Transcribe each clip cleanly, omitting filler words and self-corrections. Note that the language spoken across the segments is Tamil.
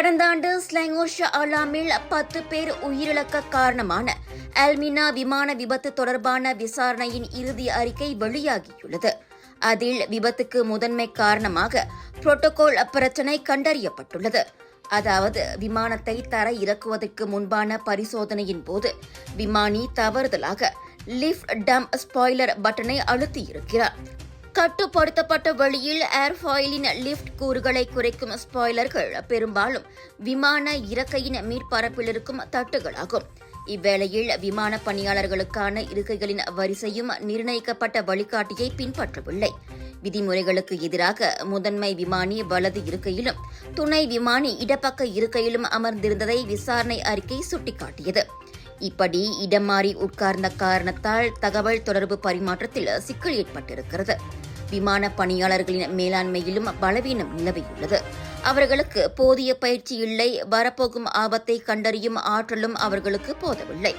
கடந்த ஆண்டு ஸ்லெங்கோர் ஷா அலாமில் 10 பேர் உயிரிழக்க காரணமான அல்மினா விமான விபத்து தொடர்பான விசாரணையின் இறுதி அறிக்கை வெளியாகியுள்ளது. அதில் விபத்துக்கு முதன்மை காரணமாக புரோட்டோகால் பிரச்சினை கண்டறியப்பட்டுள்ளது. அதாவது விமானத்தை தர இறக்குவதற்கு முன்பான பரிசோதனையின் போது விமானி தவறுதலாக லிஃப்ட் டம்ப் ஸ்பாய்லர் பட்டனை அழுத்தியிருக்கிறார். கட்டுப்படுத்தப்பட்ட வழியில் ஏர்ஃபாயிலின் லிஃப்ட் கூறுகளை குறைக்கும் ஸ்பாய்லர்கள் பெரும்பாலும் விமான இறக்கையின் மேற்பரப்பில் இருக்கும் தட்டுகளாகும். இவ்வேளையில் விமான பணியாளர்களுக்கான இருக்கைகளின் வரிசையும் நிர்ணயிக்கப்பட்ட வழிகாட்டியை பின்பற்றவில்லை. விதிமுறைகளுக்கு எதிராக முதன்மை விமானி வலது இருக்கையிலும் துணை விமானி இடப்பக்க இருக்கையிலும் அமர்ந்திருந்ததை விசாரணை அறிக்கை சுட்டிக்காட்டியது. இப்படி இடம் மாறி உட்கார்ந்த காரணத்தால் தகவல் தொடர்பு பரிமாற்றத்தில் சிக்கல் ஏற்பட்டிருக்கிறது. விமான பணியாளர்களின் மேலாண்மையிலும் பலவீனம் நிலவியுள்ளது. அவர்களுக்கு போதிய பயிற்சி இல்லை. வரப்போகும் ஆபத்தை கண்டறியும் ஆற்றலும் அவர்களுக்கு போதவில்லை.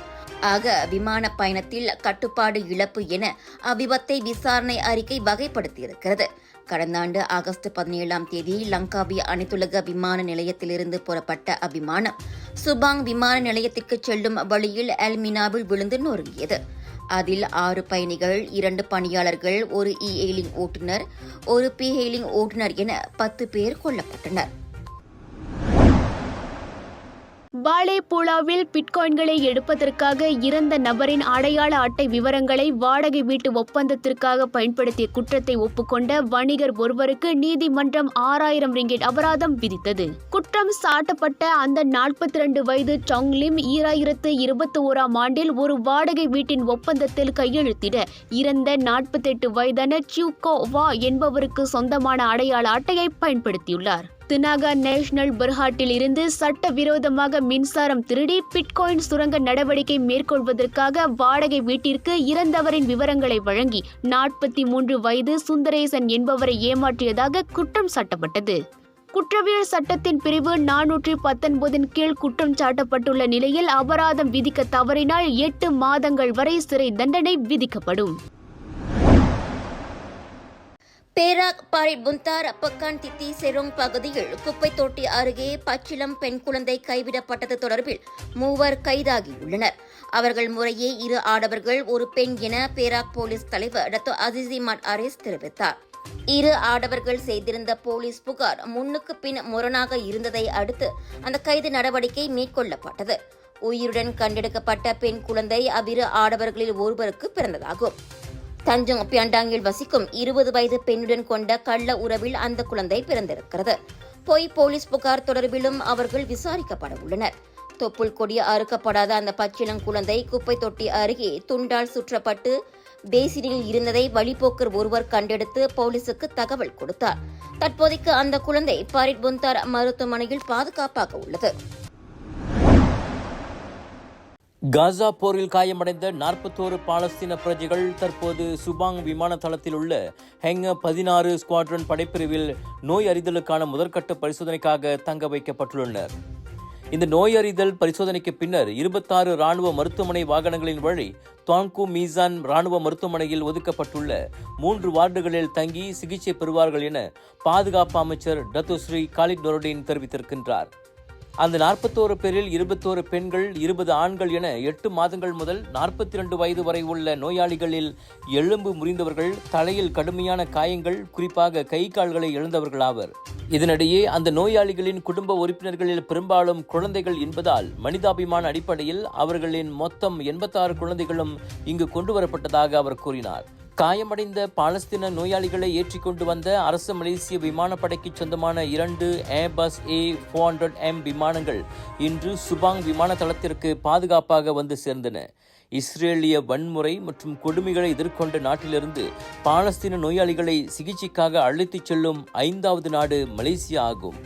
ஆக விமான பயணத்தில் கட்டுப்பாடு இழப்பு என அவ்விபத்தை விசாரணை அறிக்கை வகைப்படுத்தியிருக்கிறது. கடந்த ஆண்டு ஆகஸ்ட் 17 லங்காவிய அனைத்துலக விமான நிலையத்திலிருந்து புறப்பட்ட அவ்விமானம் சுபாங் விமான நிலையத்திற்கு செல்லும் வழியில் அல்மினாவில் விழுந்து நொறுங்கியது. அதில் 6 பயணிகள், 2 பணியாளர்கள், ஒரு இ-ஹெயிலிங் ஓட்டுநர், ஒரு பி-ஹெயிலிங் ஓட்டுநர் என 10 பேர் கொல்லப்பட்டனர். பாலேபூலாவில் பிட்காயின்களை எடுப்பதற்காக இறந்த நபரின் அடையாள அட்டை விவரங்களை வாடகை வீட்டு ஒப்பந்தத்திற்காக பயன்படுத்திய குற்றத்தை ஒப்புக்கொண்ட வணிகர் ஒருவருக்கு நீதிமன்றம் 6000 ரிங்கிட் அபராதம் விதித்தது. குற்றம் சாட்டப்பட்ட அந்த 42 வயது சாங் லிம் 2021ஆம் ஆண்டில் ஒரு வாடகை வீட்டின் ஒப்பந்தத்தில் கையெழுத்திட இறந்த 48 வயதான சியூ கோ வா என்பவருக்கு சொந்தமான அடையாள அட்டையை பயன்படுத்தியுள்ளார். தினாகா நேஷனல் பர்ஹாட்டில் இருந்து சட்டவிரோதமாக மின்சாரம் திருடி பிட்காயின் சுரங்க நடவடிக்கை மேற்கொள்வதற்காக வாடகை வீட்டிற்கு இறந்தவரின் விவரங்களை வழங்கி 43 வயது சுந்தரேசன் என்பவரை ஏமாற்றியதாக குற்றம் சாட்டப்பட்டது. குற்றவியல் சட்டத்தின் பிரிவு 419 கீழ் குற்றம் சாட்டப்பட்டுள்ள நிலையில் அபராதம் விதிக்க தவறினால் 8 மாதங்கள் வரை சிறை தண்டனை விதிக்கப்படும். பேராக் பாரிட் புந்தார் பக்கான் தித்தி செரோங் பகுதியில் குப்பை தொட்டி அருகே பச்சிளம் பெண் குழந்தை கைவிடப்பட்டது தொடர்பில் 3 கைதாகியுள்ளனர். அவர்கள் முறையே 2 ஆடவர்கள், 1 பெண் என பேராக் போலீஸ் தலைவர் டாக்டர் அசிசிமாட் அரேஸ் தெரிவித்தார். 2 ஆடவர்கள் செய்திருந்த போலீஸ் புகார் முன்னுக்கு பின் முரணாக இருந்ததை அடுத்து அந்த கைது நடவடிக்கை மேற்கொள்ளப்பட்டது. உயிருடன் கண்டெடுக்கப்பட்ட பெண் குழந்தை அவ்விரு ஆடவர்களில் ஒருவருக்கு பிறந்ததாகும். தஞ்சங் பியாண்டாங்கில் வசிக்கும் 20 வயது பெண்ணுடன் கொண்ட கள்ள உறவில் அந்த குழந்தை பிறந்திருக்கிறது. பொய் போலீஸ் புகார் தொடர்பிலும் அவர்கள் விசாரிக்கப்பட உள்ளனர். தொப்புள் கொடி அறுக்கப்படாத அந்த பச்சிளம் குழந்தை குப்பை தொட்டி அருகே துண்டால் சுற்றப்பட்டு பேசினில் இருந்ததை வழிபோக்கர் ஒருவர் கண்டெடுத்து போலீசுக்கு தகவல் கொடுத்தார். தற்போதைக்கு அந்த குழந்தை பாரிட் புந்தார் மருத்துவமனையில் பாதுகாப்பாக உள்ளது. காசா போரில் காயமடைந்த 41 பாலஸ்தீன பிரஜைகள் தற்போது சுபாங் விமான தளத்தில் உள்ள ஹெங்க 16 ஸ்குவாட்ரன் படைப்பிரிவில் நோய் அறிதலுக்கான முதற்கட்ட பரிசோதனைக்காக தங்க வைக்கப்பட்டுள்ளனர். இந்த நோய் அறிதல் பரிசோதனைக்கு பின்னர் 26 ராணுவ மருத்துவமனை வாகனங்களின் வழி துவாங்கு மீசான் ராணுவ மருத்துவமனையில் ஒதுக்கப்பட்டுள்ள 3 வார்டுகளில் தங்கி சிகிச்சை பெறுவார்கள் என பாதுகாப்பு அமைச்சர் டத்துஸ்ரீ காலித் நொருடீன் தெரிவித்திருக்கின்றார். அந்த 41 பேரில் 21 பெண்கள், 20 ஆண்கள் என 8 மாதங்கள் முதல் 42 வயது வரை உள்ள நோயாளிகளில் எலும்பு முறிந்தவர்கள், தலையில் கடுமையான காயங்கள், குறிப்பாக கை கால்களை இழந்தவர்கள் ஆவர். இதனிடையே அந்த நோயாளிகளின் குடும்ப உறுப்பினர்களில் பெரும்பாலும் குழந்தைகள் என்பதால் மனிதாபிமான அடிப்படையில் அவர்களின் மொத்தம் 86 குழந்தைகளும் இங்கு கொண்டுவரப்பட்டதாக அவர் கூறினார். காயமடைந்த பாலஸ்தீன நோயாளிகளை ஏற்றிக்கொண்டு வந்த அரசு மலேசிய விமானப்படைக்கு சொந்தமான 2 ஏர்பஸ் A400M விமானங்கள் இன்று சுபாங் விமான தளத்திற்கு பாதுகாப்பாக வந்து சேர்ந்தன. இஸ்ரேலிய வன்முறை மற்றும் கொடுமைகளை எதிர்கொண்ட நாட்டிலிருந்து பாலஸ்தீன நோயாளிகளை சிகிச்சைக்காக அழைத்துச் செல்லும் 5வது நாடு மலேசியா ஆகும்.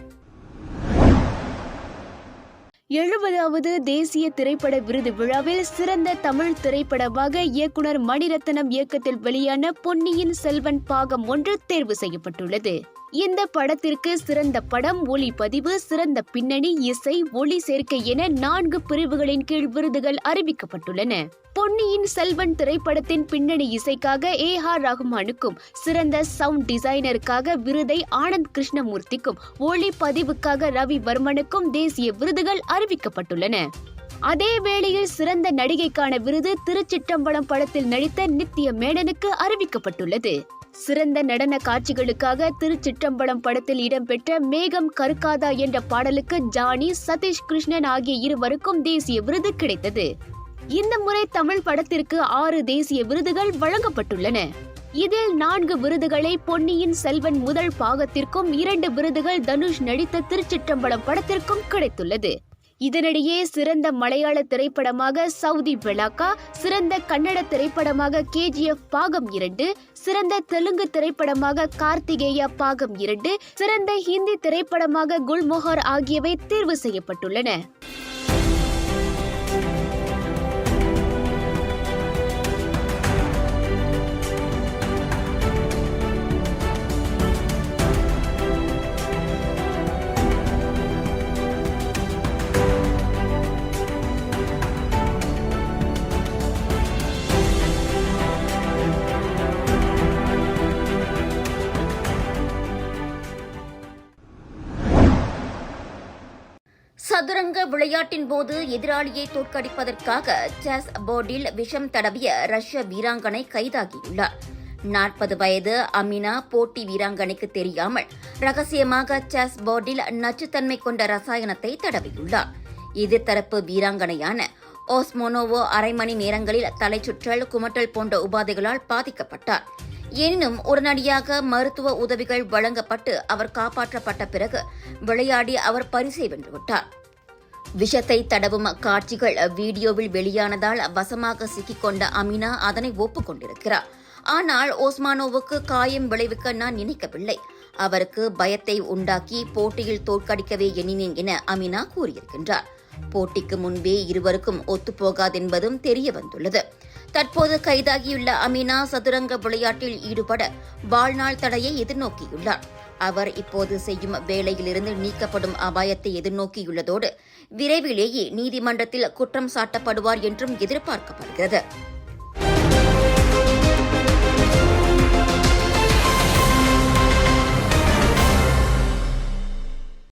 70வது தேசிய திரைப்பட விருது விழாவில் சிறந்த தமிழ் திரைப்படமாக இயக்குனர் மணிரத்னம் இயக்கத்தில் வெளியான பொன்னியின் செல்வன் பாகம் 1 தேர்வு செய்யப்பட்டுள்ளது. இந்த படத்திற்கு சிறந்த படம், ஒளிப்பதிவு, சிறந்த பின்னணி, இசை, ஒளி சேர்க்கை என 4 பிரிவுகளின் கீழ் விருதுகள் அறிவிக்கப்பட்டுள்ளன. பொன்னியின் செல்வன் திரைப்படத்தின் பின்னணி இசைக்காக A.R. ரஹ்மானுக்கும், சிறந்த சவுண்ட் டிசைனருக்காக விருதை ஆனந்த் கிருஷ்ணமூர்த்திக்கும், ஒளிப்பதிவுக்காக ரவி வர்மனுக்கும் தேசிய விருதுகள் அறிவிக்கப்பட்டுள்ளன. அதே வேளையில் சிறந்த நடிகைக்கான விருது திருச்சிற்றம்பலம் படத்தில் நடித்த நித்ய மேனனுக்கு அறிவிக்கப்பட்டுள்ளது. சிறந்த நடன காட்சிகளுக்காக திருச்சிற்றம்பலம் படத்தில் இடம்பெற்ற மேகம் கருக்காதா என்ற பாடலுக்கு ஜானி, சதீஷ் கிருஷ்ணன் ஆகிய இருவருக்கும் தேசிய விருது கிடைத்தது. இந்த முறை தமிழ் படத்திற்கு 6 தேசிய விருதுகள் வழங்கப்பட்டுள்ளன. இதில் 4 விருதுகளை பொன்னியின் செல்வன் முதல் பாகத்திற்கும், 2 விருதுகள் தனுஷ் நடித்த திருச்சிற்றம்பலம் படத்திற்கும் கிடைத்துள்ளது. இதனிடையே சிறந்த மலையாள திரைப்படமாக சவுதி வெளாக்கா, சிறந்த கன்னட திரைப்படமாக KGF பாகம் 2, சிறந்த தெலுங்கு திரைப்படமாக கார்த்திகேயா பாகம் 2, சிறந்த ஹிந்தி திரைப்படமாக குல்மோஹர் ஆகியவை தேர்வு செய்யப்பட்டுள்ளன. சதுரங்க விளையாட்டின் போது எதிராளியை தோற்கடிப்பதற்காக செஸ் போர்டில் விஷம் தடவிய ரஷ்ய வீராங்கனை கைதாகியுள்ளார். 40 வயது அமினா போட்டி வீராங்கனைக்கு தெரியாமல் ரகசியமாக செஸ் போர்டில் நச்சுத்தன்மை கொண்ட ரசாயனத்தை தடவியுள்ளார். எதிர்த்தரப்பு வீராங்கனையான ஓஸ்மோனோவோ அரை மணி நேரங்களில் தலைச்சுற்றல், குமட்டல் போன்ற உபாதைகளால் பாதிக்கப்பட்டார். எனினும் உடனடியாக மருத்துவ உதவிகள் வழங்கப்பட்டு அவர் காப்பாற்றப்பட்ட பிறகு விளையாடி அவர் பரிசை வென்றுவிட்டார். விஷத்தை தடவும் காட்சிகள் வீடியோவில் வெளியானதால் வசமாக சிக்கிக்கொண்ட அமினா அதனை ஒப்புக்கொண்டிருக்கிறார். ஆனால் ஓஸ்மானோவுக்கு காயம் விளைவிக்க நான் நினைக்கவில்லை. அவருக்கு பயத்தை உண்டாக்கி போட்டியில் தோற்கடிக்கவே எண்ணினேன் என அமினா கூறியிருக்கின்றார். போட்டிக்கு முன்பே இருவருக்கும் ஒத்துப்போகாதென்பதும் தெரிய வந்துள்ளது. தற்போது கைதாகியுள்ள அமினா சதுரங்க விளையாட்டில் ஈடுபட வாழ்நாள் தடையை எதிர்நோக்கியுள்ளார். அவர் இப்போது செய்யும் வேலையிலிருந்து நீக்கப்படும் அபாயத்தை எதிர்நோக்கியுள்ளதோடு விரைவிலேயே நீதிமன்றத்தில் குற்றம் சாட்டப்படுவார் என்றும் எதிர்பார்க்கப்படுகிறது.